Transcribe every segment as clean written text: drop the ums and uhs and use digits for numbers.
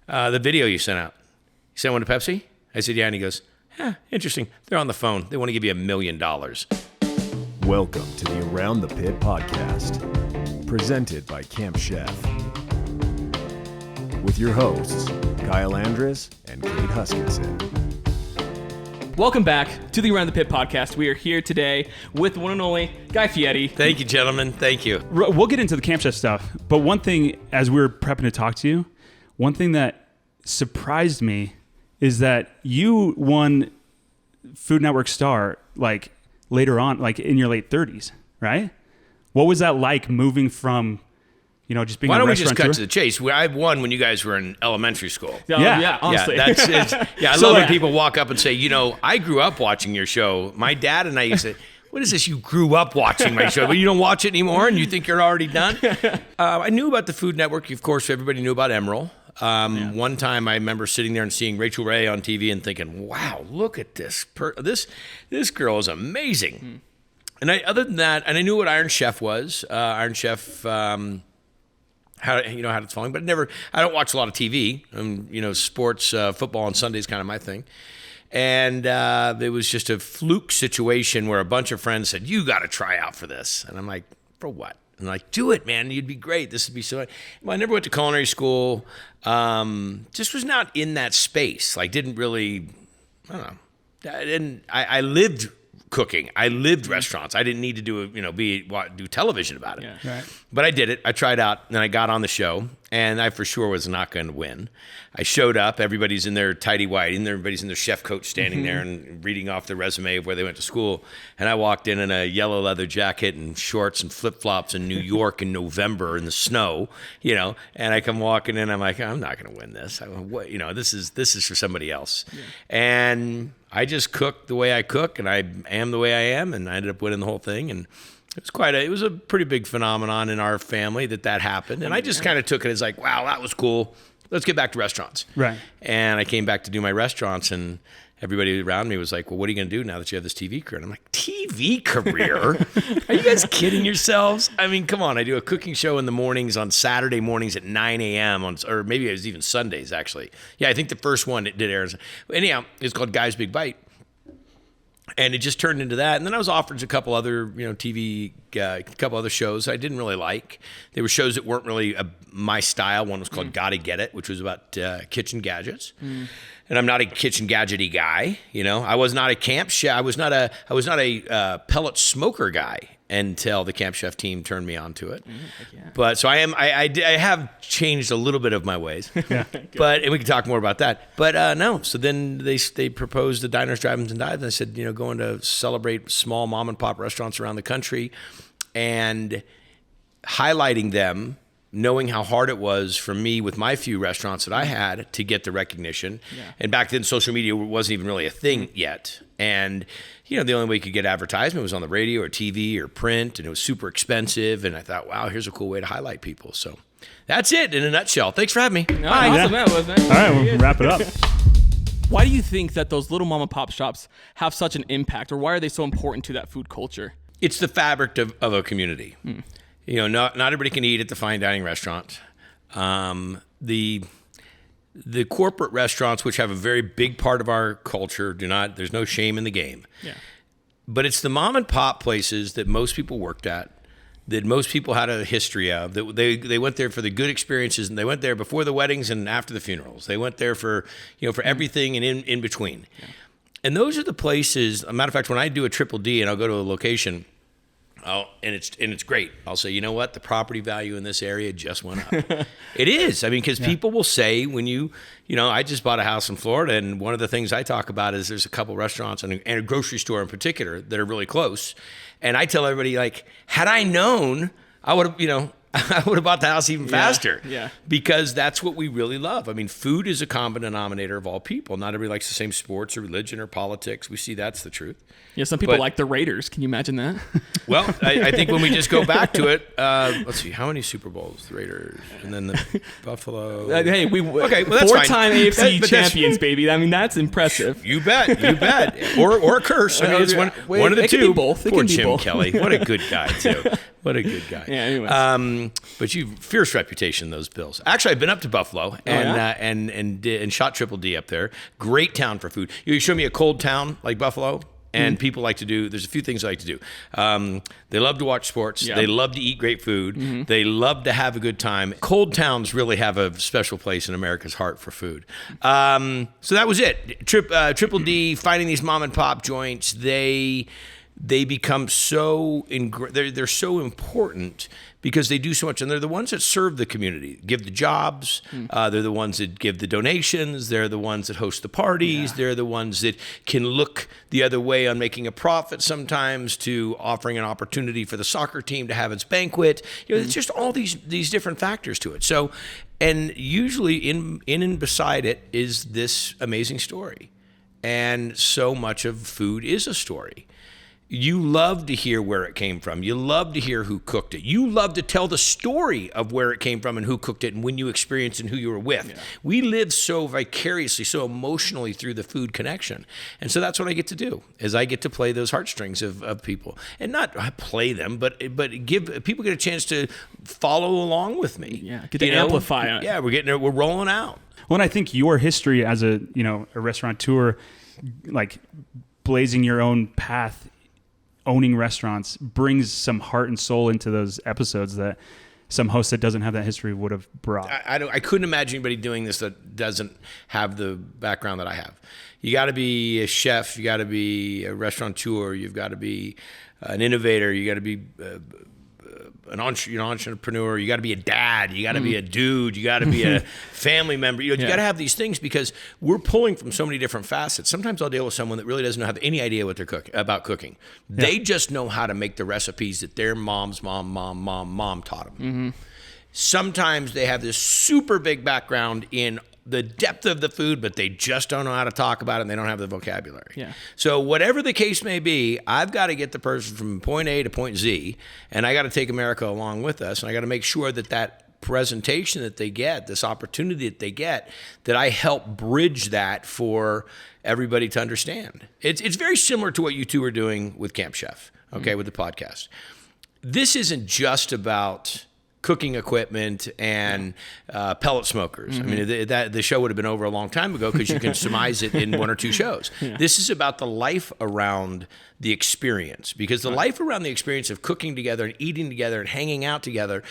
the video you sent out. You sent one to Pepsi? I said, yeah. And he goes, interesting. They're on the phone. They want to give you $1 million. Welcome to the Around the Pit podcast, presented by Camp Chef. With your hosts, Kyle Andres and Kate Huskinson. Welcome back to the Around the Pit podcast. We are here today with the one and only Guy Fieri. Thank you, gentlemen. Thank you. We'll get into the Camp Chef stuff, but one thing, as we were prepping to talk to you, one thing that surprised me is that you won Food Network Star like later on, like in your late 30s, right? What was that like moving from, just being a restaurateur? Why don't we just cut to the chase? I won when you guys were in elementary school. Yeah, honestly. I love when people walk up and say, I grew up watching your show. My dad and I used to say, what is this? You grew up watching my show, but you don't watch it anymore and you think you're already done? I knew about the Food Network. Of course, everybody knew about Emeril. One time I remember sitting there and seeing Rachel Ray on TV and thinking, wow, look at this. This girl is amazing. And other than that, and I knew what Iron Chef was. Iron Chef, how it's falling, but I don't watch a lot of TV. Sports, football on Sunday is kind of my thing. And it was just a fluke situation where a bunch of friends said, you got to try out for this. And I'm like, for what? And like, do it, man. You'd be great. This would be so. Well, I never went to culinary school. Just was not in that space. Like, didn't really. I don't know. I lived cooking. I lived restaurants. I didn't need to do television about it. Yeah. Right. But I did it. I tried out, and I got on the show, and I for sure was not going to win. I showed up. Everybody's in their tighty-whitey, and everybody's in their chef coat standing there and reading off the resume of where they went to school. And I walked in a yellow leather jacket and shorts and flip-flops in New York in November in the snow, and I come walking in. I'm like, I'm not going to win this. This is for somebody else. Yeah. And I just cook the way I cook, and I am the way I am, and I ended up winning the whole thing. And it was a pretty big phenomenon in our family that happened. And I just kind of took it as like, wow, that was cool. Let's get back to restaurants. Right. And I came back to do my restaurants, and everybody around me was like, well, what are you going to do now that you have this TV career? And I'm like, TV career? Are you guys kidding yourselves? I mean, come on. I do a cooking show in the mornings on Saturday mornings at 9 a.m. or maybe it was even Sundays, actually. Yeah, I think the first one it did air. Anyhow, it's called Guy's Big Bite. And it just turned into that. And then I was offered a couple other, TV, a couple other shows I didn't really like. They were shows that weren't really my style. One was called Gotta Get It, which was about kitchen gadgets. And I'm not a kitchen gadgety guy. I was not a camp chef. I was not a pellet smoker guy until the Camp Chef team turned me onto it. But so I have changed a little bit of my ways. And we can talk more about that. But no. So then they proposed the Diners, Drive-Ins, and Dives. And I said, going to celebrate small mom and pop restaurants around the country and highlighting them, knowing how hard it was for me with my few restaurants that I had to get the recognition. Yeah. And back then, social media wasn't even really a thing yet. And, the only way you could get advertisement was on the radio or TV or print, and it was super expensive. And I thought, wow, here's a cool way to highlight people. So that's it in a nutshell. Thanks for having me. Bye. Awesome, man. All right, we'll wrap it up. Why do you think that those little mom and pop shops have such an impact, or why are they so important to that food culture? It's the fabric of a community. Not everybody can eat at the fine dining restaurant. The corporate restaurants, which have a very big part of our culture, there's no shame in the game. Yeah. But it's the mom and pop places that most people worked at, that most people had a history of, that they went there for the good experiences, and they went there before the weddings and after the funerals. They went there for everything and in between. Yeah. And those are the places, a matter of fact, when I do a triple D and I'll go to a location, and it's great. I'll say, you know what? The property value in this area just went up. It is. I mean, because people will say when I just bought a house in Florida, and one of the things I talk about is there's a couple restaurants and a grocery store in particular that are really close. And I tell everybody, like, had I known, I would have, I would have bought the house even faster. Yeah. Because that's what we really love. I mean, food is a common denominator of all people. Not everybody likes the same sports or religion or politics. We see that's the truth. Yeah, some people like the Raiders. Can you imagine that? Well, I think when we just go back to it, let's see, how many Super Bowls? The Raiders, and then the Buffalo. Hey, okay, well, that's four-time AFC champions, baby. I mean, that's impressive. You bet. Or a curse. I mean, it's one of the two. It can be both. Poor Jim Kelly. What a good guy, too. What a good guy. Yeah, anyways. But you fierce reputation, those Bills. Actually, I've been up to Buffalo and shot Triple D up there. Great town for food. You show me a cold town like Buffalo, and people like to do, there's a few things they like to do. They love to watch sports. Yeah. They love to eat great food. They love to have a good time. Cold towns really have a special place in America's heart for food. So that was it. Triple D, finding these mom and pop joints, they become so, they're so important because they do so much, and they're the ones that serve the community, give the jobs. They're the ones that give the donations. They're the ones that host the parties. They're the ones that can look the other way on making a profit sometimes, to offering an opportunity for the soccer team to have its banquet. It's just all these different factors to it. So, and usually in and beside it is this amazing story. And so much of food is a story. You love to hear where it came from. You love to hear who cooked it. You love to tell the story of where it came from and who cooked it and when you experienced and who you were with. Yeah. We live so vicariously, so emotionally through the food connection. And so that's what I get to do, is I get to play those heartstrings of people. And not play them, but give people get a chance to follow along with me. Yeah, get to amplify it. Yeah, we're rolling out. Well, and I think your history as a restaurateur, like blazing your own path, owning restaurants, brings some heart and soul into those episodes that some host that doesn't have that history would have brought. I couldn't imagine anybody doing this that doesn't have the background that I have. You got to be a chef. You got to be a restaurateur. You've got to be an innovator. You got to be an entrepreneur. You got to be a dad. You got to be a dude. You got to be a family member. You got to have these things because we're pulling from so many different facets. Sometimes I'll deal with someone that really doesn't have any idea what they're about cooking. Yeah. They just know how to make the recipes that their mom's mom taught them. Sometimes they have this super big background in the depth of the food, but they just don't know how to talk about it, and they don't have the vocabulary. Yeah. So whatever the case may be, I've got to get the person from point A to point Z, and I got to take America along with us, and I got to make sure that presentation that they get, this opportunity that they get, that I help bridge that for everybody to understand. It's very similar to what you two are doing with Camp Chef, okay, with the podcast. This isn't just about cooking equipment and pellet smokers. I mean, the show would have been over a long time ago because you can surmise it in one or two shows. Yeah. This is about the life around the experience, because the life around the experience of cooking together and eating together and hanging out together,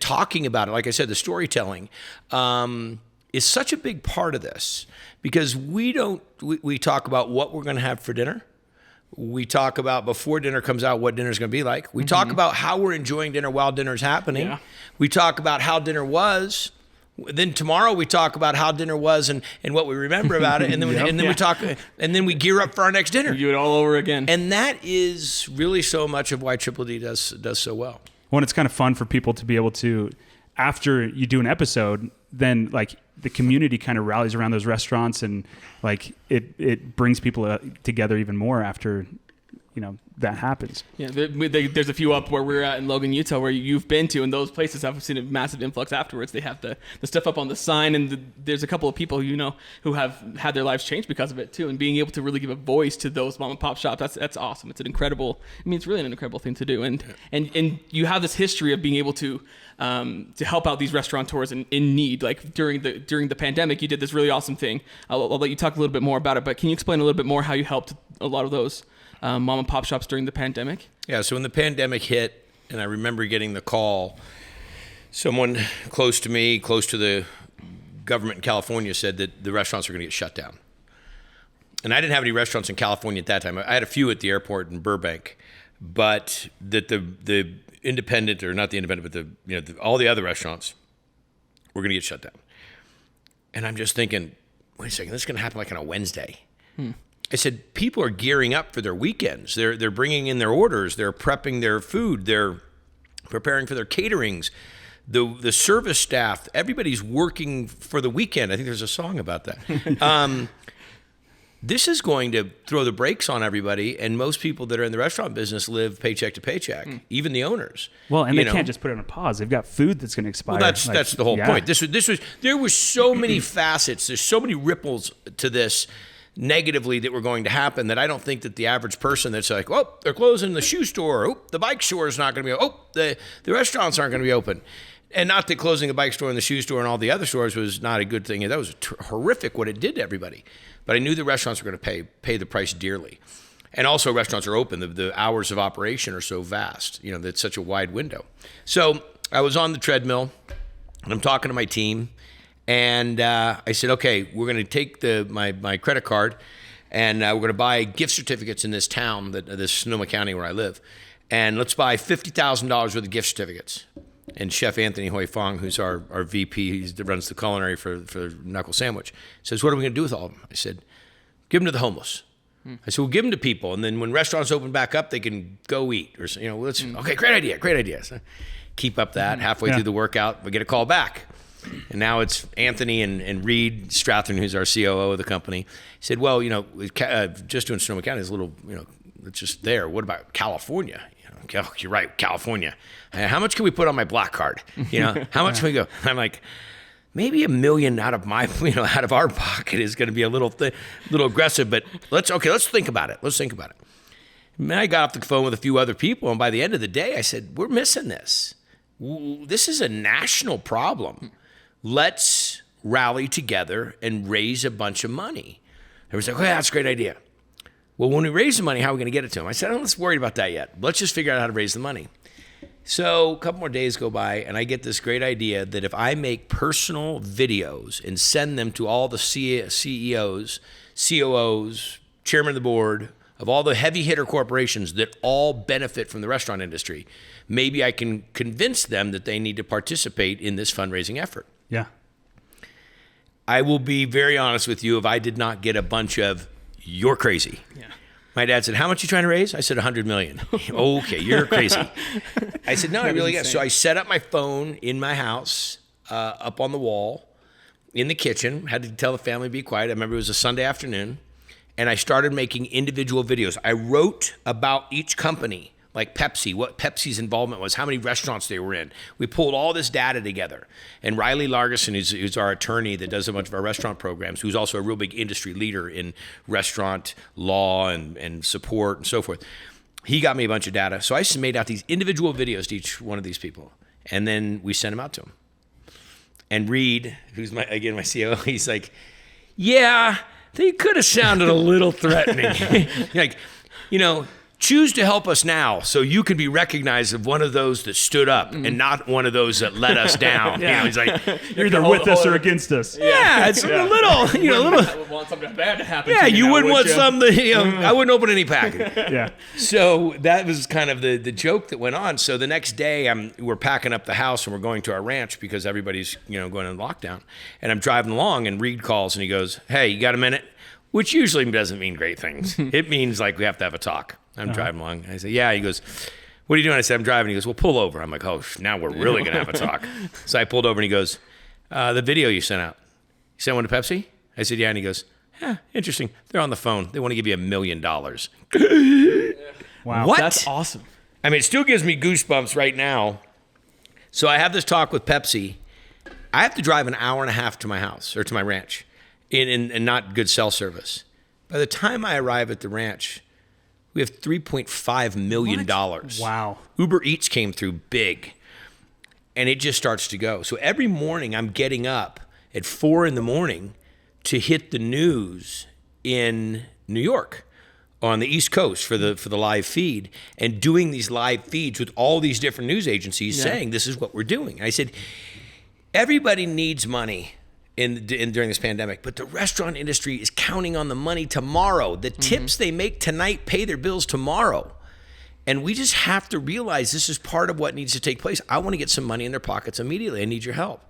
talking about it, like I said, the storytelling, is such a big part of this, because we talk about what we're going to have for dinner. We talk about, before dinner comes out, what dinner's going to be like. We talk about how we're enjoying dinner while dinner's happening. Yeah. We talk about how dinner was. Then tomorrow we talk about how dinner was and what we remember about it. And then we talk, and then we gear up for our next dinner. We do it all over again. And that is really so much of why Triple D does so well. Well, it's kind of fun for people to be able to, after you do an episode, then like the community kind of rallies around those restaurants, and like it brings people together even more after that happens. Yeah, there's a few up where we're at in Logan, Utah, where you've been to, and those places have seen a massive influx afterwards. They have the stuff up on the sign, and there's a couple of people who have had their lives changed because of it too, and being able to really give a voice to those mom and pop shops, that's awesome. It's it's really an incredible thing to do, and you have this history of being able to help out these restaurateurs in need. Like during the pandemic, you did this really awesome thing. I'll let you talk a little bit more about it, but can you explain a little bit more how you helped a lot of those mom and pop shops during the pandemic? Yeah, so when the pandemic hit, and I remember getting the call, someone close to me, close to the government in California, said that the restaurants are going to get shut down. And I didn't have any restaurants in California at that time. I had a few at the airport in Burbank, but that the independent, or not the independent, but all the other restaurants were going to get shut down. And I'm just thinking, wait a second, this is going to happen like on a Wednesday. I said, people are gearing up for their weekends. They're bringing in their orders. They're prepping their food. They're preparing for their caterings. The service staff, everybody's working for the weekend. I think there's a song about that. This is going to throw the brakes on everybody, and most people that are in the restaurant business live paycheck to paycheck, even the owners. Well, and they can't just put it on pause. They've got food that's going to expire. Well, that's the whole point. There was so many facets. There's so many ripples to this, negatively that were going to happen that I don't think that the average person that's like, oh, they're closing the shoe store. Oh, the bike store is not going to be open. Oh, the restaurants aren't going to be open. And not that closing a bike store and the shoe store and all the other stores was not a good thing. That was horrific what it did to everybody. But I knew the restaurants were going to pay the price dearly. And also restaurants are open. The hours of operation are so vast. You know, that's such a wide window. So I was on the treadmill and I'm talking to my team. And I said, okay, we're going to take my credit card and we're going to buy gift certificates in this town, this Sonoma County where I live. And let's buy $50,000 worth of gift certificates. And Chef Anthony Hoi Fong, who's our VP, he runs the culinary for Knuckle Sandwich, says, what are we going to do with all of them? I said, give them to the homeless. I said, we'll give them to people. And then when restaurants open back up, they can go eat. Or, okay, great idea. So keep up that. Halfway through the workout, we get a call back. And now it's Anthony and Reed Strathern, who's our COO of the company. He said, well, just doing Sonoma County is a little, it's just there. What about California? Oh, you're right, California. How much can we put on my black card? How much can we go? I'm like, maybe $1 million out of our pocket is going to be a little aggressive, but let's think about it. And then I got off the phone with a few other people, and by the end of the day, I said, we're missing this. This is a national problem. Let's rally together and raise a bunch of money. Everyone's like, oh, yeah, that's a great idea. Well, when we raise the money, how are we going to get it to them? I said, I'm not worried about that yet. Let's just figure out how to raise the money. So a couple more days go by, and I get this great idea that if I make personal videos and send them to all the CEOs, COOs, chairman of the board, of all the heavy hitter corporations that all benefit from the restaurant industry, maybe I can convince them that they need to participate in this fundraising effort. Yeah. I will be very honest with you, if I did not get a bunch of, you're crazy. Yeah. My dad said, how much are you trying to raise? I said, $100 million. Okay, you're crazy. I said, no, I really got. So I set up my phone in my house, up on the wall, in the kitchen, had to tell the family to be quiet. I remember it was a Sunday afternoon, and I started making individual videos. I wrote about each company, like Pepsi, what Pepsi's involvement was, how many restaurants they were in. We pulled all this data together. And Riley Largeson, who's our attorney that does a bunch of our restaurant programs, who's also a real big industry leader in restaurant law and support and so forth, he got me a bunch of data. So I just made out these individual videos to each one of these people. And then we sent them out to them. And Reed, who's my COO, he's like, yeah, they could have sounded a little threatening. Like, choose to help us now so you can be recognized as one of those that stood up and not one of those that let us down. Yeah. He's like, you're either with us or against us. Yeah, it's a little. I would want something bad to happen. Yeah, to you now, wouldn't want you? something. I wouldn't open any package. Yeah. So that was kind of the joke that went on. So the next day, we're packing up the house and we're going to our ranch because everybody's going in lockdown. And I'm driving along, and Reed calls and he goes, "Hey, you got a minute?" Which usually doesn't mean great things. It means like we have to have a talk. I'm driving along. I say, yeah. He goes, what are you doing? I said, I'm driving. He goes, well, pull over. I'm like, oh, now we're really going to have a talk. So I pulled over and he goes, the video you sent out, you sent one to Pepsi? I said, yeah. And he goes, interesting. They're on the phone. They want to give you $1 million. Wow. What? That's awesome. I mean, it still gives me goosebumps right now. So I have this talk with Pepsi. I have to drive an hour and a half to my house or to my ranch in not good cell service. By the time I arrive at the ranch, we have $3.5 million. Wow. Uber Eats came through big, and it just starts to go. So every morning I'm getting up at 4 a.m. to hit the news in New York on the East Coast for the live feed, and doing these live feeds with all these different news agencies saying this is what we're doing. And I said, everybody needs money during this pandemic, but the restaurant industry is counting on the money tomorrow. The tips they make tonight pay their bills tomorrow. And we just have to realize this is part of what needs to take place. I want to get some money in their pockets immediately. I need your help.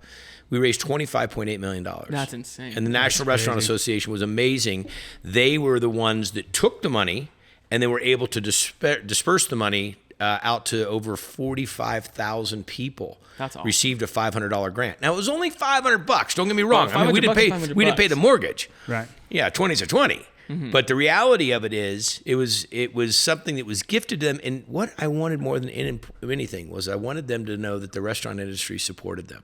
We raised $25.8 million. That's insane. And the National Restaurant Association was amazing. They were the ones that took the money, and they were able to disperse the money out to over 45,000 people. That's awesome. Received a $500 grant. Now it was only $500. Don't get me wrong. Well, we didn't pay the mortgage. Right. Yeah, 20's a 20. Mm-hmm. But the reality of it is, it was something that was gifted to them. And what I wanted more than anything was I wanted them to know that the restaurant industry supported them,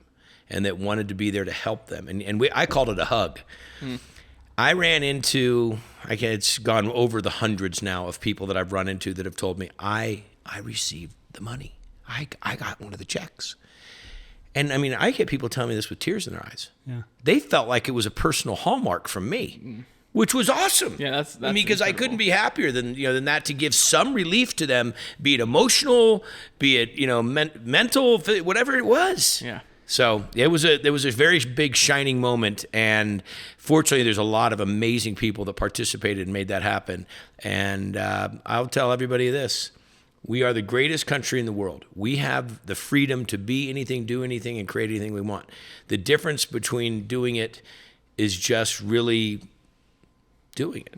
and that wanted to be there to help them. And I called it a hug. I ran into, it's gone over the hundreds now of people that I've run into that have told me, I received the money. I got one of the checks. And I mean, I get people telling me this with tears in their eyes. Yeah. They felt like it was a personal hallmark from me, which was awesome. Yeah, that's I mean, because I incredible. couldn't be happier than that, to give some relief to them, be it emotional, be it mental, whatever it was. Yeah. So there was a very big shining moment, and fortunately, there's a lot of amazing people that participated and made that happen. And I'll tell everybody this. We are the greatest country in the world. We have the freedom to be anything, do anything, and create anything we want. The difference between doing it is just really doing it.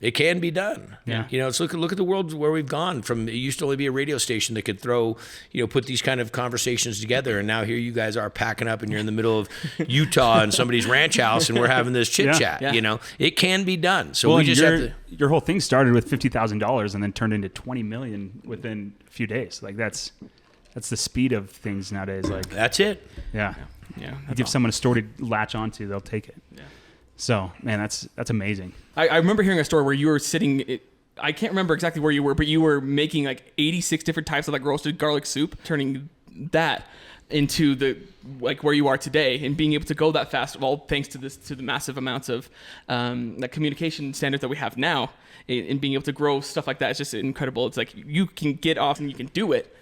It can be done. Yeah. Let's look at the world where we've gone from. It used to only be a radio station that could put these kind of conversations together, and now here you guys are packing up, and you're in the middle of Utah in somebody's ranch house, and we're having this chit chat. Yeah. It can be done. So Well, we just have to. your whole thing started with $50,000 and then turned into $20 million within a few days. Like that's the speed of things nowadays. Like That's it. yeah. Yeah. You give someone a story to latch onto, they'll take it. Yeah. So man, that's amazing. I remember hearing a story where you were sitting. I can't remember exactly where you were, but you were making like 86 different types of like roasted garlic soup, turning that into the like where you are today, and being able to go that fast, all thanks to the massive amounts of like communication standards that we have now, and being able to grow stuff like that. It's just incredible. It's like you can get off and you can do it,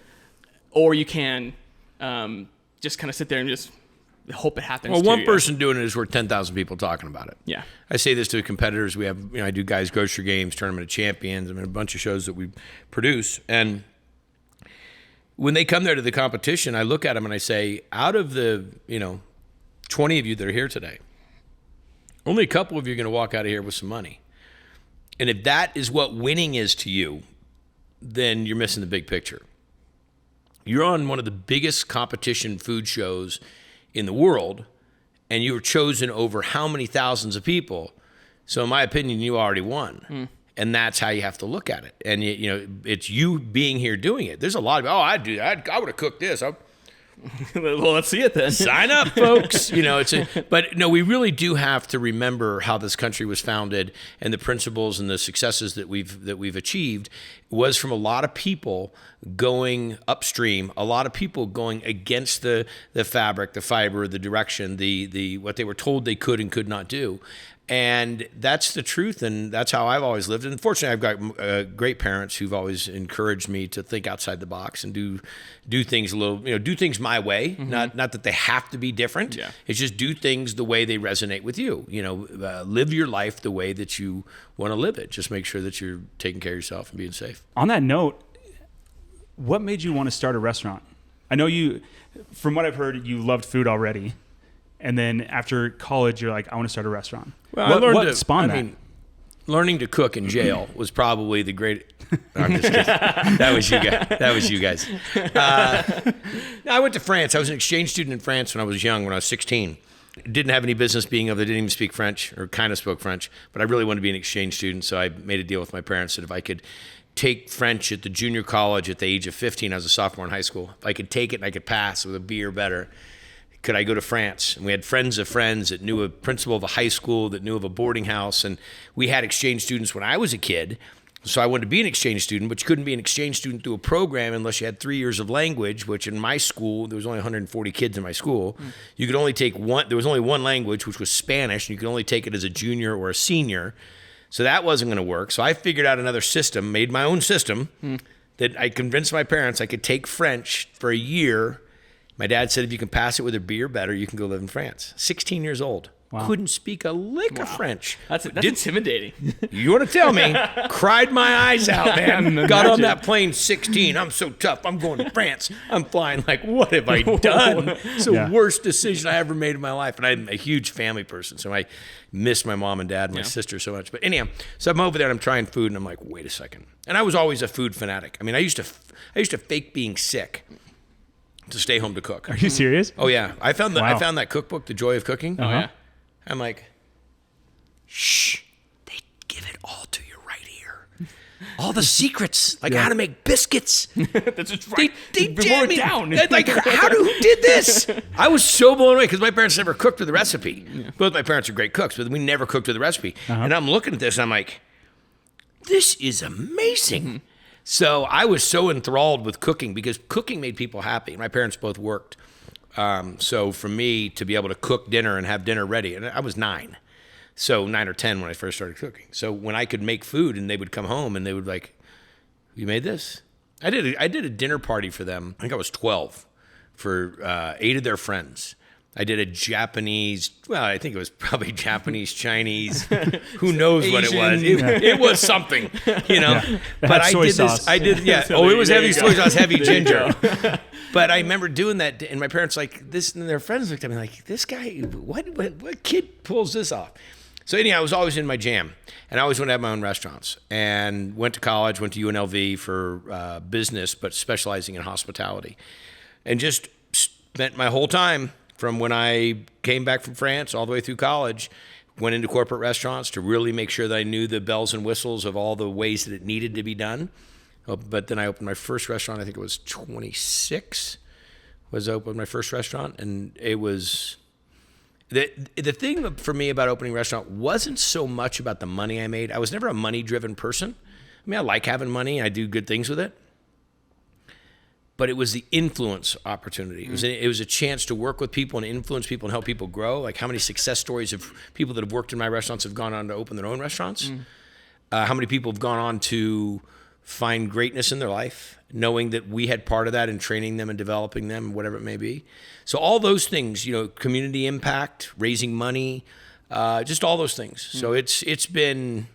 or you can just kind of sit there and just hope it happens. Well, to one you. person doing it is worth 10,000 people talking about it. Yeah. I say this to competitors. We have, I do Guys Grocery Games, Tournament of Champions. I mean, a bunch of shows that we produce. And when they come there to the competition, I look at them and I say, out of the, 20 of you that are here today, only a couple of you are going to walk out of here with some money. And if that is what winning is to you, then you're missing the big picture. You're on one of the biggest competition food shows in the world, and you were chosen over how many thousands of people. So in my opinion, you already won. And that's how you have to look at it. And it's you being here doing it. There's a lot of, I would have cooked this. Well, let's see it then. Sign up, folks. But no, we really do have to remember how this country was founded, and the principles and the successes that we've achieved was from a lot of people going upstream, a lot of people going against the fabric, the fiber, the direction, the what they were told they could and could not do. And that's the truth, and that's how I've always lived. And fortunately, I've got great parents who've always encouraged me to think outside the box and do things a little, do things my way. Not that they have to be different. Yeah. It's just do things the way they resonate with you. Live your life the way that you want to live it. Just make sure that you're taking care of yourself and being safe. On that note, what made you want to start a restaurant? I know you, from what I've heard, you loved food already. And then after college, you're like, I want to start a restaurant. Well, what spawned that? Learning to cook in jail was probably the great. No, I'm just kidding. That was you guys. I went to France. I was an exchange student in France when I was young, when I was 16. Didn't have any business being over there. Didn't even speak French, or kind of spoke French. But I really wanted to be an exchange student, so I made a deal with my parents that if I could take French at the junior college at the age of 15, I was a sophomore in high school. If I could take it and I could pass with a B or better, could I go to France? And we had friends of friends that knew a principal of a high school, that knew of a boarding house. And we had exchange students when I was a kid. So I wanted to be an exchange student, but you couldn't be an exchange student through a program unless you had 3 years of language, which in my school, there was only 140 kids in my school. You could only take one, there was only one language, which was Spanish, and you could only take it as a junior or a senior. So that wasn't going to work. So I figured out another system, made my own system, that I convinced my parents I could take French for a year. My dad said, if you can pass it with a B or better, you can go live in France. 16 years old. Wow. Couldn't speak a lick of French. That's intimidating. You want to tell me? Cried my eyes out, man. Got on that plane 16. I'm so tough. I'm going to France. I'm flying. Like, what have I done? It's the worst decision I ever made in my life. And I'm a huge family person, so I miss my mom and dad and my sister so much. But anyhow, so I'm over there and I'm trying food, and I'm like, wait a second. And I was always a food fanatic. I mean, I used to fake being sick to stay home to cook. Are you serious? Oh yeah, I found Wow. that cookbook, The Joy of Cooking. Oh yeah. I'm like, shh, they give it all to you right here. all the secrets, like how to make biscuits. That's just right. They Wrote jammed it me down. Like, who did this? I was so blown away because my parents never cooked with the recipe. Both my parents are great cooks, but we never cooked with the recipe. And I'm looking at this and I'm like, this is amazing. So I was so enthralled with cooking because cooking made people happy. My parents both worked. So for me to be able to cook dinner and have dinner ready, and I was 9. So 9 or 10 when I first started cooking. So when I could make food and they would come home and they would like, you made this? I did a dinner party for them. I think I was 12 for 8 of their friends. I did a Japanese, well, I think it was probably Japanese, Chinese, who knows what it was. It was something, you know. Yeah. But I did this, it was heavy soy sauce, heavy ginger. But I remember doing that, and my parents like this, and their friends looked at me like, this guy, what kid pulls this off? So anyhow, I was always in my jam, and I always wanted to have my own restaurants, and went to college, went to UNLV for business, but specializing in hospitality, and just spent my whole time from when I came back from France all the way through college, went into corporate restaurants to really make sure that I knew the bells and whistles of all the ways that it needed to be done. But then I opened my first restaurant, I think it was 26, was opened my first restaurant. And it was, the thing for me about opening a restaurant wasn't so much about the money I made. I was never a money-driven person. I mean, I like having money, and I do good things with it. But it was the influence opportunity. It was a chance to work with people and influence people and help people grow. Like how many success stories of people that have worked in my restaurants have gone on to open their own restaurants? How many people have gone on to find greatness in their life, knowing that we had part of that in training them and developing them, whatever it may be. So all those things, you know, community impact, raising money, just all those things. So it's been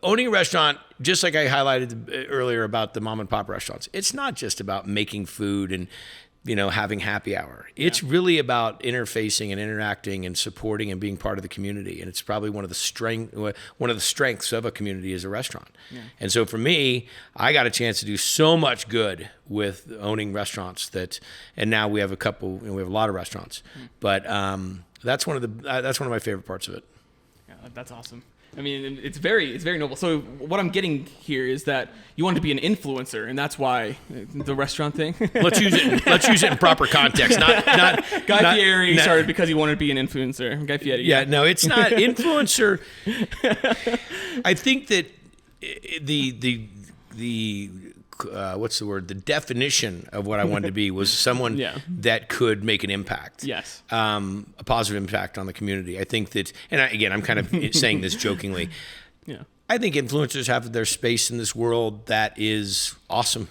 owning a restaurant, just like I highlighted earlier about the mom and pop restaurants. It's not just about making food and, you know, having happy hour. It's really about interfacing and interacting and supporting and being part of the community. And it's probably one of the strengths of a community is a restaurant. Yeah. And so for me, I got a chance to do so much good with owning restaurants and now we have we have a lot of restaurants, but that's one of my favorite parts of it. Yeah, that's awesome. I mean, it's very noble. So what I'm getting here is that you want to be an influencer, and that's why the restaurant thing. Let's use it in proper context. Not Guy Fieri started because he wanted to be an influencer. Guy Fieri. Yeah, no, it's not influencer. I think that the what's the word? The definition of what I wanted to be was someone that could make an impact. Yes. A positive impact on the community. I think that, and I'm kind of saying this jokingly. Yeah. I think influencers have their space in this world that is awesome.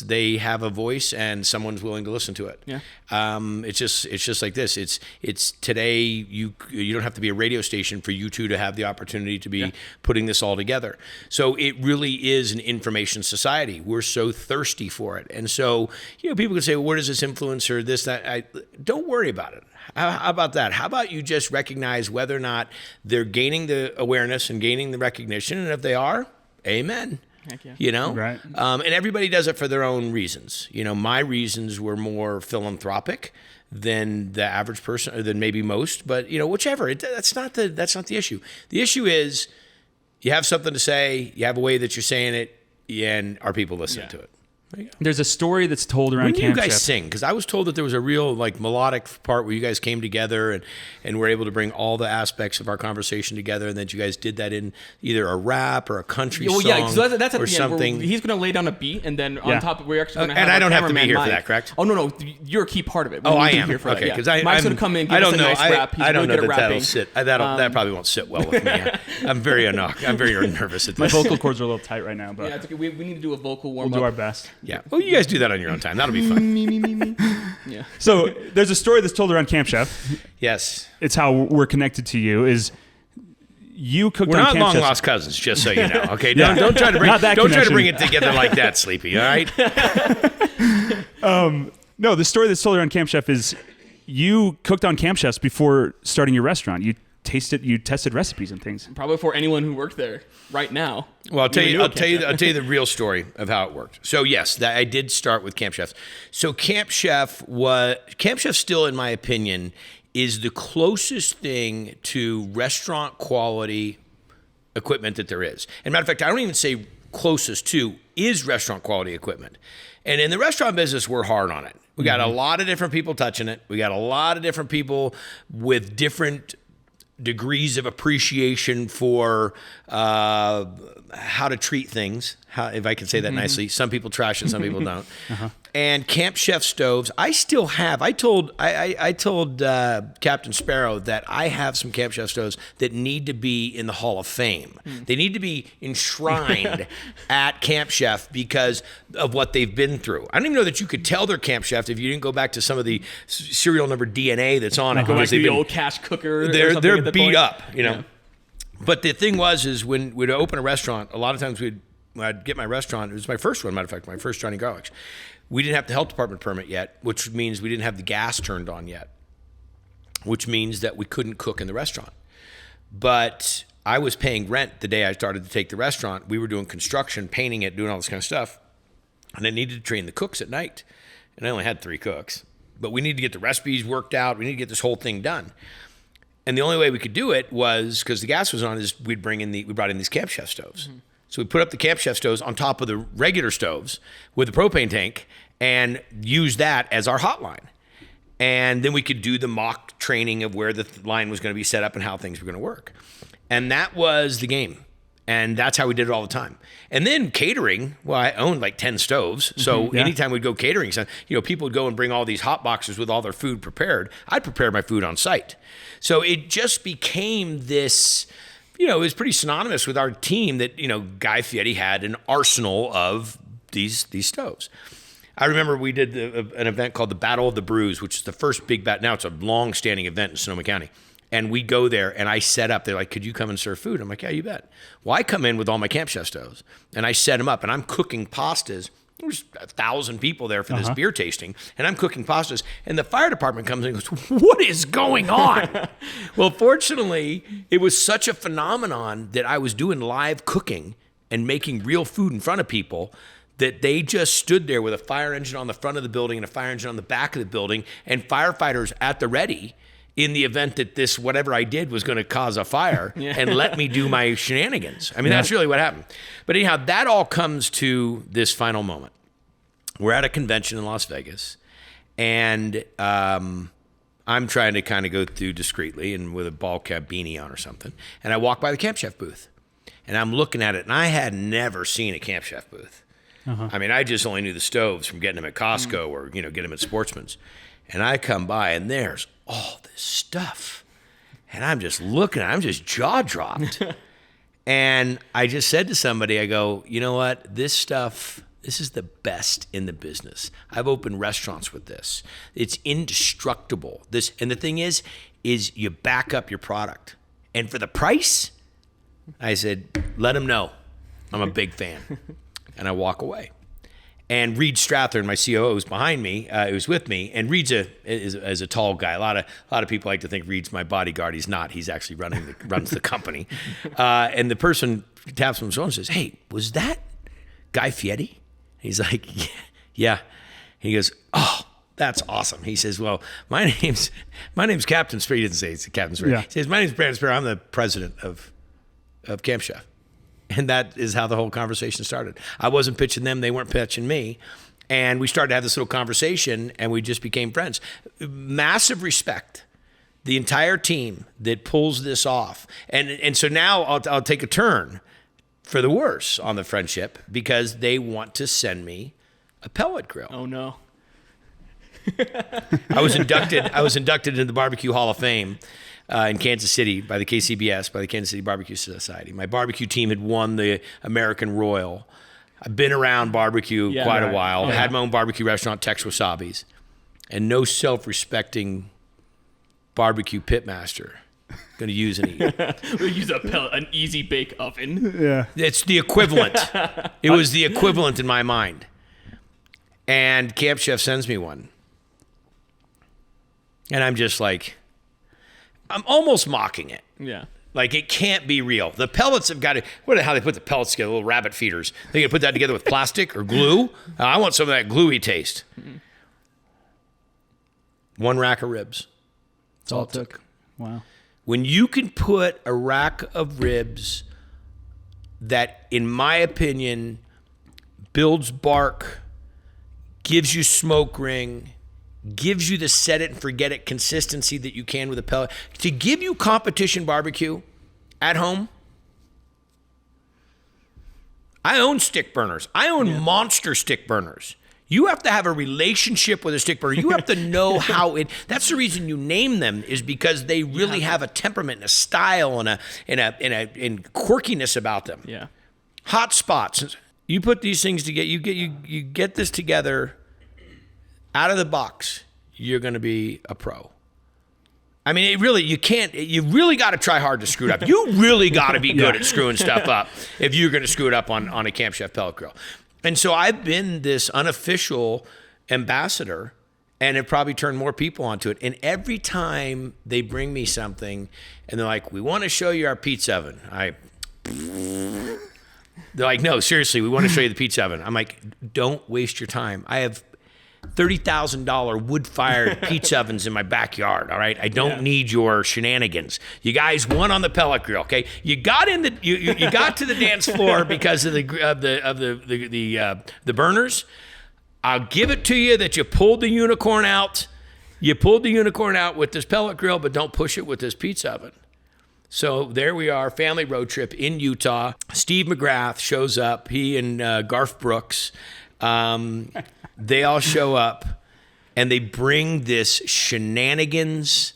They have a voice and someone's willing to listen to it. Yeah. It's just like this. It's today you don't have to be a radio station for you two to have the opportunity to be putting this all together. So it really is an information society. We're so thirsty for it. And so, you know, people can say, well, where does this influencer, this, that? Don't worry about it. How about that? How about you just recognize whether or not they're gaining the awareness and gaining the recognition, and if they are, amen. Heck yeah. You know, right? And everybody does it for their own reasons. You know, my reasons were more philanthropic than the average person, or than maybe most. But you know, whichever. That's not the issue. The issue is you have something to say, you have a way that you're saying it, and are people listening to it? There's a story that's told around When do Camp you guys Chef. sing? Because I was told that there was a real like melodic part where you guys came together and were able to bring all the aspects of our conversation together, and that you guys did that in either a rap or a country song so that's at or the something. end. He's going to lay down a beat, and then on top, we're actually going to have and I don't have to be cameraman here Mike. for that, correct? Oh no, you're a key part of it. We Oh, need I you am. here for Okay, that, because Mike's going to come in, give us a nice rap. He's I don't really know good that at that'll rapping. sit. That probably won't sit well with me. I'm very nervous at My this. vocal cords are a little tight right now, but Yeah, it's okay. We need to do a vocal warm we'll up. do our best. Yeah. Well, you guys do that on your own time. That'll be fun. Yeah. So there's a story that's told around Camp Chef. Yes. It's how we're connected to you. Is you cooked We're on not Camp long Chef. lost cousins, just so you know. Okay. Yeah. Don't try to bring Not that don't try to connection. bring it together like that, Sleepy. All right. No, the story that's told around Camp Chef is you cooked on Camp Chefs before starting your restaurant. You tested recipes and things. Probably for anyone who worked there right now. Well, I'll tell you Camp Chef. the real story of how it worked. So yes, I did start with Camp Chefs. So Camp Chef still, in my opinion, is the closest thing to restaurant quality equipment that there is. And matter of fact, I don't even say closest to is restaurant quality equipment. And in the restaurant business, we're hard on it. We got a lot of different people touching it. We got a lot of different people with different degrees of appreciation for how to treat things, if I can say that nicely. Some people trash it, some people don't. And Camp Chef stoves, I still have. I told Captain Sparrow that I have some Camp Chef stoves that need to be in the Hall of Fame. They need to be enshrined at Camp Chef because of what they've been through. I don't even know that you could tell they're Camp Chef if you didn't go back to some of the serial number DNA that's on it. Go back to the old cash cooker. They're beat up, you know. Yeah. But the thing is when we'd open a restaurant, a lot of times I'd get my restaurant. It was my first one, matter of fact, my first Johnny Garlic's. We didn't have the health department permit yet, which means we didn't have the gas turned on yet, which means that we couldn't cook in the restaurant. But I was paying rent the day I started to take the restaurant. We were doing construction, painting it, doing all this kind of stuff. And I needed to train the cooks at night. And I only had 3 cooks. But we needed to get the recipes worked out. We needed to get this whole thing done. And the only way we could do it was, because the gas was on, is we brought in these Camp Chef stoves. So we put up the Camp Chef stoves on top of the regular stoves with a propane tank and use that as our hotline. And then we could do the mock training of where the line was going to be set up and how things were going to work. And that was the game. And that's how we did it all the time. And then catering, well, I owned like 10 stoves. So anytime we'd go catering, people would go and bring all these hot boxes with all their food prepared. I'd prepare my food on site. So it just became this, it was pretty synonymous with our team that, Guy Fieri had an arsenal of these stoves. I remember we did an event called the Battle of the Brews, which is the first big now it's a long-standing event in Sonoma County. And we go there, and I set up. They're like, could you come and serve food? I'm like, yeah, you bet. Well, I come in with all my Camp Chef stoves, and I set them up, and I'm cooking pastas. There's 1,000 people there for this beer tasting, and I'm cooking pastas. And the fire department comes in and goes, what is going on? Well, fortunately, it was such a phenomenon that I was doing live cooking and making real food in front of people that they just stood there with a fire engine on the front of the building and a fire engine on the back of the building, and firefighters at the ready in the event that this, whatever I did was going to cause a fire and let me do my shenanigans. I mean, that's really what happened. But anyhow, that all comes to this final moment. We're at a convention in Las Vegas, and I'm trying to kind of go through discreetly and with a ball cap beanie on or something. And I walk by the Camp Chef booth, and I'm looking at it, and I had never seen a Camp Chef booth. I mean, I just only knew the stoves from getting them at Costco or, get them at Sportsman's. And I come by, and there's all this stuff. And I'm just looking, I'm just jaw-dropped. And I just said to somebody, I go, you know what? This stuff, this is the best in the business. I've opened restaurants with this. It's indestructible. And the thing is you back up your product. And for the price, I said, let them know I'm a big fan. And I walk away. And Reed Strathern, my COO, is behind me. He was with me. And Reed's is a tall guy. A lot of people like to think Reed's my bodyguard. He's not. He's actually runs the company. And the person taps him on the shoulder and says, "Hey, was that Guy Fieri?" He's like, "Yeah." He goes, "Oh, that's awesome." He says, "Well, my name's Captain Sparrow." He didn't say it's Captain Sparrow. He says, "My name's Brandon Sparrow. I'm the president of Camp Chef." And that is how the whole conversation started. I wasn't pitching them. They weren't pitching me. And we started to have this little conversation, and we just became friends. Massive respect. The entire team that pulls this off. And so now I'll take a turn for the worse on the friendship because they want to send me a pellet grill. Oh, no. I was inducted into the Barbecue Hall of Fame in Kansas City by the KCBS, by the Kansas City Barbecue Society. My barbecue team had won the American Royal. I've been around barbecue quite a while. I had my own barbecue restaurant, Tex Wasabi's, and no self-respecting barbecue pitmaster going to use an We'll use an easy bake oven. Yeah, it's the equivalent. It was the equivalent in my mind. And Camp Chef sends me one. And I'm just like, I'm almost mocking it. Yeah. Like, it can't be real. The pellets have got to, how they put the pellets together, little rabbit feeders. They can put that together with plastic or glue. I want some of that gluey taste. Mm-hmm. One rack of ribs. That's all it took. Wow. When you can put a rack of ribs that, in my opinion, builds bark, gives you smoke ring, gives you the set it and forget it consistency that you can with a pellet. To give you competition barbecue at home, I own stick burners. I own monster stick burners. You have to have a relationship with a stick burner. You have to know how it. That's the reason you name them, is because they really have a temperament and a style and and quirkiness about them. Yeah. Hot spots. You put these things together. You get this together out of the box. You're going to be a pro. I mean, you really got to try hard to screw it up. You really got to be good at screwing stuff up if you're going to screw it up on a Camp Chef pellet grill. And so I've been this unofficial ambassador, and it probably turned more people onto it. And every time they bring me something and they're like, we want to show you our pizza oven. They're like, no, seriously, we want to show you the pizza oven. I'm like, don't waste your time. I have $30,000 wood-fired pizza ovens in my backyard. All right, I don't need your shenanigans. You guys won on the pellet grill. Okay, you got you got to the dance floor because of the burners. I'll give it to you that you pulled the unicorn out. You pulled the unicorn out with this pellet grill, but don't push it with this pizza oven. So there we are, family road trip in Utah. Steve McGrath shows up. He and Garth Brooks. They all show up, and they bring this shenanigans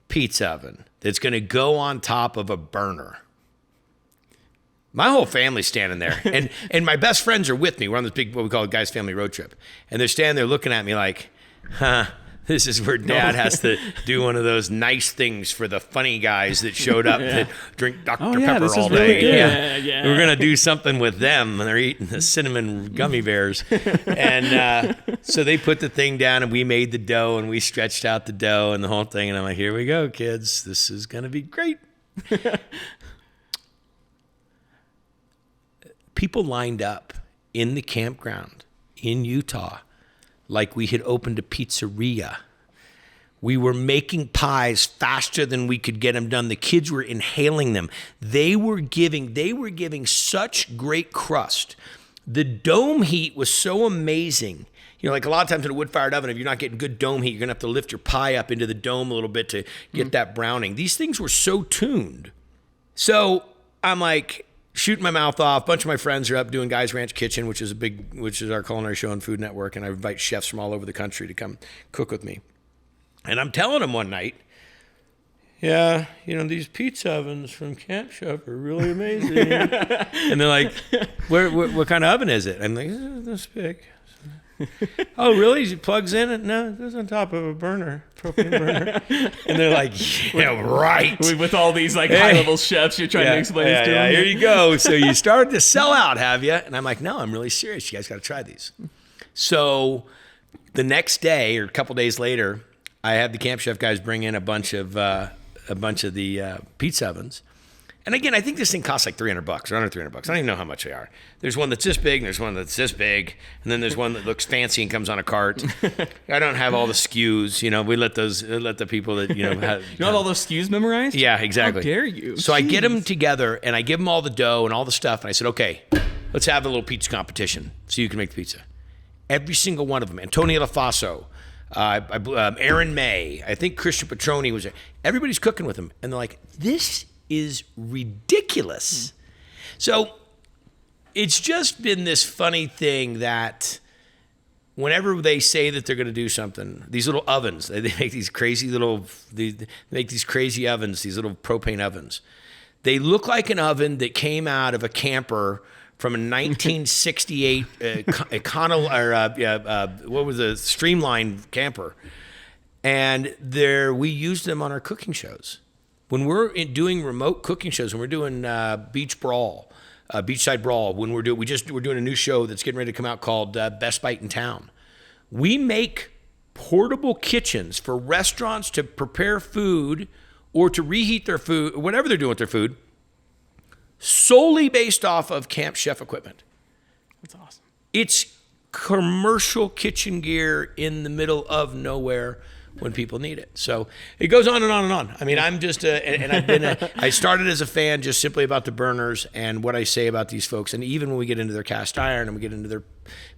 pizza oven that's going to go on top of a burner. My whole family's standing there, and my best friends are with me. We're on this big, what we call a guy's family road trip, and they're standing there looking at me like, this is where Dad has to do one of those nice things for the funny guys that showed up that drink Dr. Pepper all day. Really yeah. We're going to do something with them, and they're eating the cinnamon gummy bears. And so they put the thing down, and we made the dough, and we stretched out the dough and the whole thing. And I'm like, here we go, kids. This is going to be great. People lined up in the campground in Utah like we had opened a pizzeria. We were making pies faster than we could get them done. The kids were inhaling them. They were giving such great crust. The dome heat was so amazing. You know, like a lot of times in a wood-fired oven, if you're not getting good dome heat, you're going to have to lift your pie up into the dome a little bit to get that browning. These things were so tuned. So I'm like, shooting my mouth off. A bunch of my friends are up doing Guys Ranch Kitchen, which is our culinary show on Food Network, and I invite chefs from all over the country to come cook with me. And I'm telling them one night, yeah, you know, these pizza ovens from Camp Chef are really amazing. And they're like, what kind of oven is it? I'm like, this big. Oh, really? It plugs in? No, it goes on top of a burner, propane burner. And they're like, yeah, right. With all these like high-level chefs, you're trying to explain this to them. Here you go. So you started to sell out, have you? And I'm like, no, I'm really serious. You guys got to try these. So the next day or a couple days later, I had the Camp Chef guys bring in a bunch of the pizza ovens. And again, I think this thing costs like $300 or under $300. I don't even know how much they are. There's one that's this big, and there's one that's this big, and then there's one that looks fancy and comes on a cart. I don't have all the SKUs. You know, we let the people that, you know, have, you know all those SKUs memorized? Yeah, exactly. How dare you? So I get them together, and I give them all the dough and all the stuff, and I said, okay, let's have a little pizza competition so you can make the pizza. Every single one of them, Antonio LaFaso, Aaron May, I think Christian Petroni was there. Everybody's cooking with them, and they're like, this is ridiculous. So it's just been this funny thing that whenever they say that they're going to do something, these little ovens, they make these crazy ovens, these little propane ovens. They look like an oven that came out of a camper from a 1968 what was a streamlined camper. And we use them on our cooking shows. When we're doing remote cooking shows, when we're doing Beachside Brawl, when we're doing a new show that's getting ready to come out called Best Bite in Town, we make portable kitchens for restaurants to prepare food or to reheat their food, or whatever they're doing with their food, solely based off of Camp Chef equipment. That's awesome. It's commercial kitchen gear in the middle of nowhere when people need it. So it goes on and on and on. I mean, I'm just I started as a fan just simply about the burners and what I say about these folks. And even when we get into their cast iron and we get into their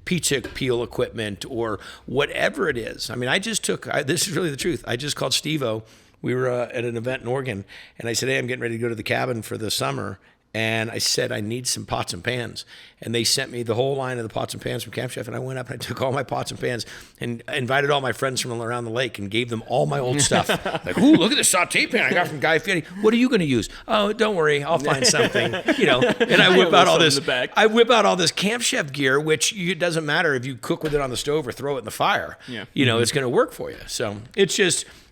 pizza peel equipment or whatever it is. I mean, this is really the truth. I just called Steve-O. We were at an event in Oregon, and I said, hey, I'm getting ready to go to the cabin for the summer. And I said, I need some pots and pans. And they sent me the whole line of the pots and pans from Camp Chef. And I went up and I took all my pots and pans and invited all my friends from around the lake and gave them all my old stuff. Like, ooh, look at this saute pan I got from Guy Fieri. What are you going to use? Oh, don't worry. I'll find something. And I whip out all this. I whip out all this Camp Chef gear, which it doesn't matter if you cook with it on the stove or throw it in the fire. Yeah. It's going to work for you. So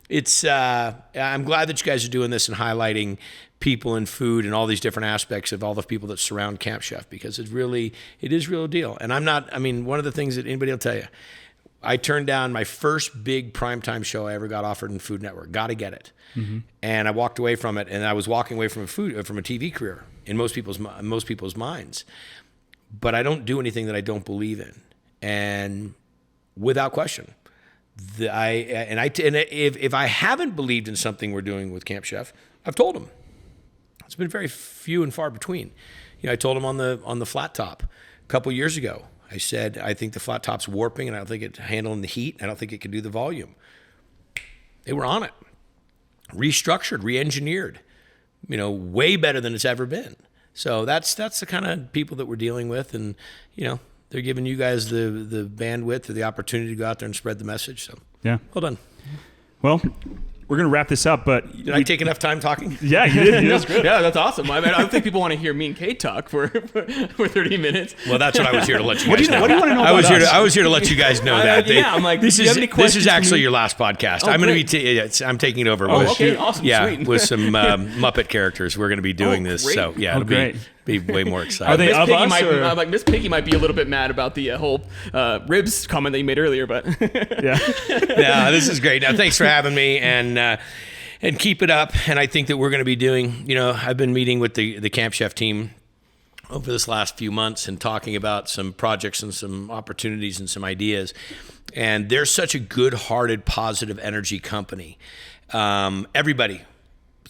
I'm glad that you guys are doing this and highlighting people and food and all these different aspects of all the people that surround Camp Chef, because it is real deal. And one of the things that anybody will tell you, I turned down my first big primetime show I ever got offered in Food Network. Got to get it. Mm-hmm. And I walked away from it, and I was walking away from a TV career in most people's minds. But I don't do anything that I don't believe in. And without question, if I haven't believed in something we're doing with Camp Chef, I've told them. It's been very few and far between. I told them on the flat top a couple years ago. I said, I think the flat top's warping, and I don't think it's handling the heat. I don't think it can do the volume. They were on it. Restructured, re-engineered, way better than it's ever been. So that's the kind of people that we're dealing with, and they're giving you guys the bandwidth or the opportunity to go out there and spread the message. So yeah, well done. Well, we're going to wrap this up, but... Did I take enough time talking? Yeah, you did. That's good. Yeah, that's awesome. I don't think people want to hear me and Kate talk for 30 minutes. Well, that's what I was here to let you guys know. What do you want to know about us? I was here to let you guys know that. I'm like, this is actually your last podcast. Oh, I'm going to be... I'm taking it over. Okay, awesome, sweet. With some Muppet characters. We're going to be doing this. Great. So, yeah, it'll be way more exciting. Are they of us, or? Miss Piggy might be a little bit mad about the whole ribs comment that you made earlier, but... Yeah. Yeah, this is great. Now, thanks for having me, and keep it up. And I think that we're going to be doing, I've been meeting with the Camp Chef team over this last few months and talking about some projects and some opportunities and some ideas. And they're such a good-hearted, positive energy company. Everybody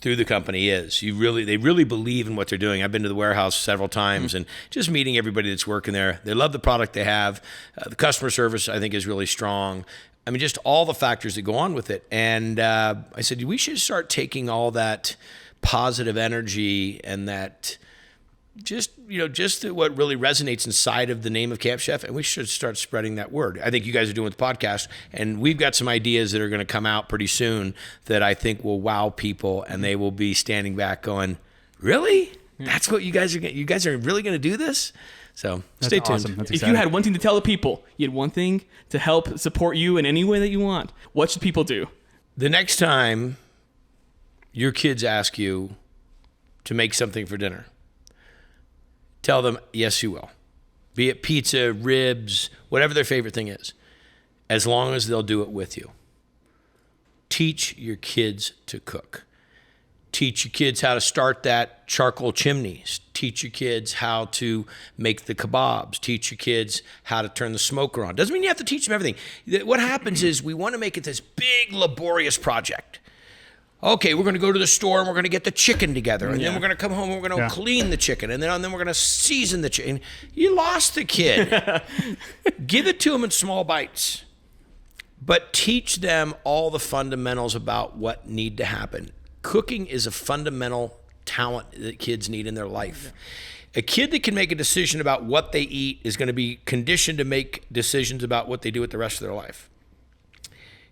through the company they really believe in what they're doing. I've been to the warehouse several times and just meeting everybody that's working there. They love the product they have. The customer service, I think, is really strong. I mean, just all the factors that go on with it. And I said, we should start taking all that positive energy and that just what really resonates inside of the name of Camp Chef, and we should start spreading that word. I think you guys are doing with the podcast, and we've got some ideas that are going to come out pretty soon that I think will wow people, and they will be standing back going, really? Yeah. That's what you guys are really going to do this? So stay tuned. Awesome. That's if exciting. you had one thing to tell the people, you had one thing to help support you in any way that you want, what should people do? The next time your kids ask you to make something for dinner, tell them, yes, you will. Be it pizza, ribs, whatever their favorite thing is, as long as they'll do it with you. Teach your kids to cook. Teach your kids how to start that charcoal chimney. Teach your kids how to make the kebabs. Teach your kids how to turn the smoker on. Doesn't mean you have to teach them everything. What happens is we want to make it this big, laborious project. Okay, we're going to go to the store and we're going to get the chicken together. And then we're going to come home and we're going to clean the chicken. And then we're going to season the chicken. You lost the kid. Give it to them in small bites. But teach them all the fundamentals about what need to happen. Cooking is a fundamental talent that kids need in their life. A kid that can make a decision about what they eat is going to be conditioned to make decisions about what they do with the rest of their life.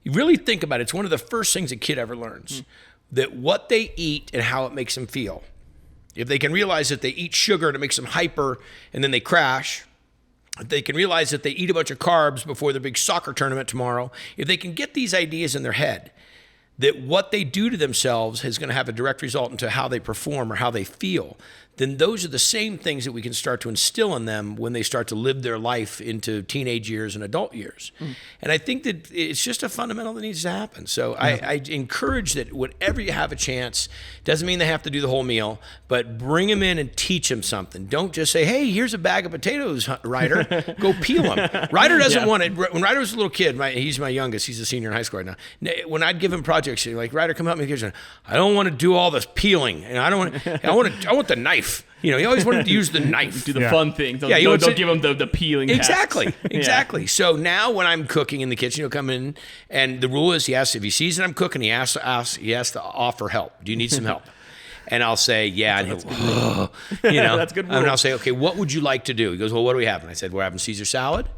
You really think about it, it's one of the first things a kid ever learns, that what they eat and how it makes them feel. If they can realize that they eat sugar and it makes them hyper and then they crash, if they can realize that they eat a bunch of carbs before their big soccer tournament tomorrow, if they can get these ideas in their head, that what they do to themselves is going to have a direct result into how they perform or how they feel, then those are the same things that we can start to instill in them when they start to live their life into teenage years and adult years. And I think that it's just a fundamental that needs to happen. So I encourage that whenever you have a chance, doesn't mean they have to do the whole meal, but bring them in and teach them something. Don't just say, hey, here's a bag of potatoes, Ryder. Go peel them. Ryder doesn't want it. When Ryder was a little kid, he's my youngest. He's a senior in high school right now. When I'd give him projects, he'd like, Ryder, come help me in the kitchen. I don't want to do all this peeling. And I want the knife. You know, he always wanted to use the knife. Do the fun thing. Don't give him the peeling Exactly. tasks. Exactly. So now when I'm cooking in the kitchen, he'll come in, and the rule is if he sees that I'm cooking, he has to offer help. Do you need some help? And I'll say, yeah. And he'll, That's good rule. And I'll say, okay, what would you like to do? He goes, well, what do we have? And I said, we're having Caesar salad.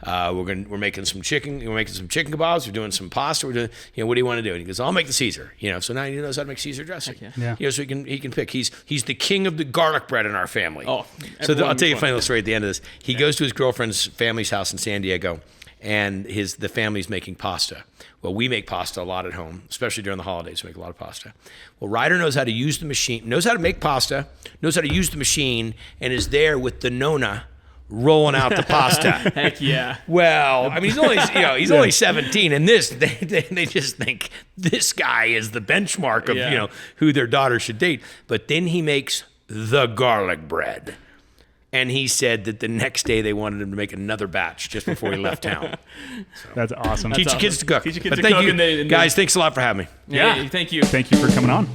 We're making some chicken. We're making some chicken kebabs. We're doing some pasta. We're doing, what do you want to do? And he goes, I'll make the Caesar. So now he knows how to make Caesar dressing. Yeah. So he can pick. He's the king of the garlic bread in our family. Oh, so I'll tell you a funny little story at the end of this. He goes to his girlfriend's family's house in San Diego, and the family's making pasta. Well, we make pasta a lot at home, especially during the holidays. We make a lot of pasta. Well, Ryder knows how to use the machine, knows how to make pasta, knows how to use the machine, and is there with the Nona rolling out the pasta. Heck yeah. Well, I mean, he's only 17, and they just think this guy is the benchmark of who their daughter should date. But then he makes the garlic bread, and he said that the next day they wanted him to make another batch just before he left town. So. That's awesome. Teach your kids to cook. Teach your kids to thank cook, you, guys. Thanks a lot for having me. Yeah, thank you. Thank you for coming on.